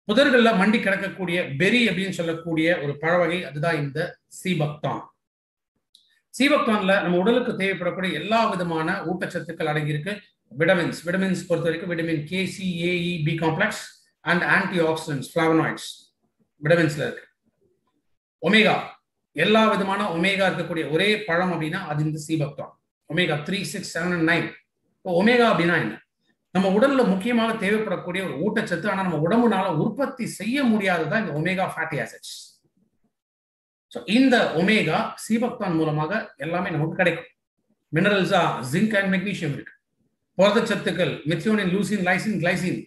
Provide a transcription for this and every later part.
புதர்கள்ல மண்டி கிடக்கக்கூடிய பெரி அப்படின்னு சொல்லக்கூடிய ஒரு பழ வகை, அதுதான் இந்த சீபக்தான். சீபக்தான்ல நம்ம உடலுக்கு தேவைப்படக்கூடிய எல்லா விதமான ஊட்டச்சத்துக்கள் அடங்கியிருக்கு. விட்டமின்ஸ் பொறுத்த வரைக்கும் vitamin K, C, A, E, B complex and antioxidants, flavonoids விட்டமின்ஸ்ல இருக்கு. ஒமேகா, எல்லா விதமான ஒமேகா இருக்கக்கூடிய ஒரே பழம் அப்படின்னா அது இந்த சீபக்தான். Omega 3, 6, 7 and 9. இப்போ ஒமேகா அப்படின்னா என்ன? நம்ம உடல்ல முக்கியமாக தேவைப்படக்கூடிய ஒரு ஊட்டச்சத்து, ஆனா நம்ம உடம்புனால உற்பத்தி செய்ய முடியாததான் இந்த ஒமேகா ஃபேட்டி ஆசிட்ஸ். இந்த ஒமேகா சீபக்தான் மூலமாக எல்லாமே நமக்கு கிடைக்கும். மினரல்ஸா ஜிங்க் அண்ட் மெக்னீசியம் இருக்கு. புரதச்சத்துக்கள் methionine, leucine, lysine, glycine.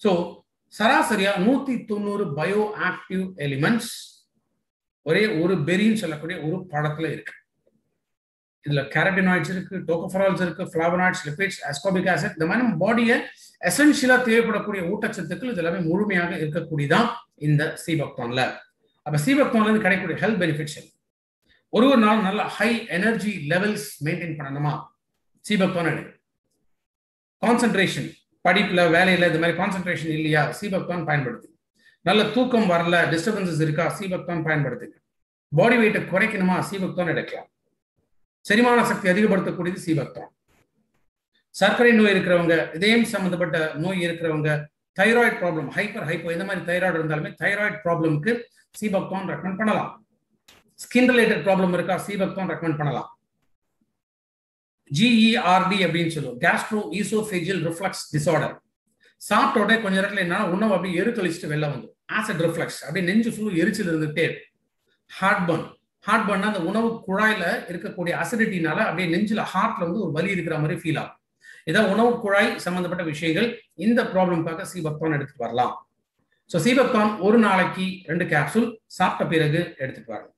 So சராசரியா 190 பயோ ஆக்டிவ் எலிமெண்ட்ஸ் ஒரே ஒரு பெரின்னு சொல்லக்கூடிய ஒரு பழத்துல இருக்கு. இதுல கேரட்டினாய்ட்ஸ் இருக்கு, டோகோஃபெரால்ஸ் இருக்கு, ஃபிளாவனாய்ட்ஸ், லிபிட்ஸ், அஸ்கார்பிக் ஆசிட், இந்த மாதிரி நம்ம பாடியை எசென்ஷியலா தேவைப்படக்கூடிய ஊட்டச்சத்துக்கள் இது எல்லாமே முழுமையாக இருக்கக்கூடியதான் இந்த சீபக்தான்ல. அப்ப சீபக்தான்ல இருந்து கிடைக்கக்கூடிய ஹெல்த் பெனிஃபிட்ஸ் ஒரு நாள் நல்ல ஹை எனர்ஜி லெவல்ஸ் மெயின்டைன் பண்ணணுமா, சீபக்தான் எடுக்கு. கான்சென்ட்ரேஷன், படிப்புல வேலையில இந்த மாதிரி கான்சென்ட்ரேஷன் இல்லையா, சீபக்தான் பயன்படுத்து. நல்ல தூக்கம் வரல, டிஸ்டர்பன்சஸ் இருக்கா, சீபக்தான் பயன்படுத்துங்க. பாடி வெயிட்டை குறைக்கணுமா, சீபக்தான் எடுக்கலாம். செரிமான சக்தி அதிகப்படுத்தக்கூடியது சீபக்தான். சர்க்கரை நோய் இருக்கிறவங்க, இதயம் சம்பந்தப்பட்ட நோய் இருக்கிறவங்க, தைராய்டு ப்ராப்ளம், ஹைப்போ இந்த மாதிரி தைராய்டு இருந்தாலுமே தைராய்டு ப்ராப்ளம்க்கு சீபக்தான் ரெக்கமெண்ட் பண்ணலாம். ஸ்கின் ரிலேட்டட் ப்ராப்ளம் இருக்கா, சீபக்தான் ரெக்கமெண்ட் பண்ணலாம். GERD அப்படின்னு சொல்லுவோம், கேஸ்ட்ரோ ஈசோஃபேஜியல் ரிஃப்ளக்ஸ் டிசார்டர். சாப்பிட்டோட கொஞ்ச நேரத்தில் என்ன உணவு அப்படியே எரிக்கழிச்சுட்டு வெளில வந்து ஆசிட் ரிஃப்ளக்ஸ், அப்படியே நெஞ்சு ஃபுல்லு எரிச்சல் இருந்துட்டே. ஹார்ட் பர்ன் அந்த உணவு குழாயில இருக்கக்கூடிய அசிடிட்டினால அப்படியே நெஞ்சில ஹார்ட்ல வந்து ஒரு வலி இருக்கிற மாதிரி ஃபீல் ஆகும். இதான் உணவு குழாய் சம்பந்தப்பட்ட விஷயங்கள். இந்த ப்ராப்ளம்காக சீபக்தான் எடுத்துட்டு வரலாம். ஸோ சீபக்தான் ஒரு நாளைக்கு 2 கேப்சூல் சாப்பிட்ட பிறகு எடுத்துட்டு வரலாம்.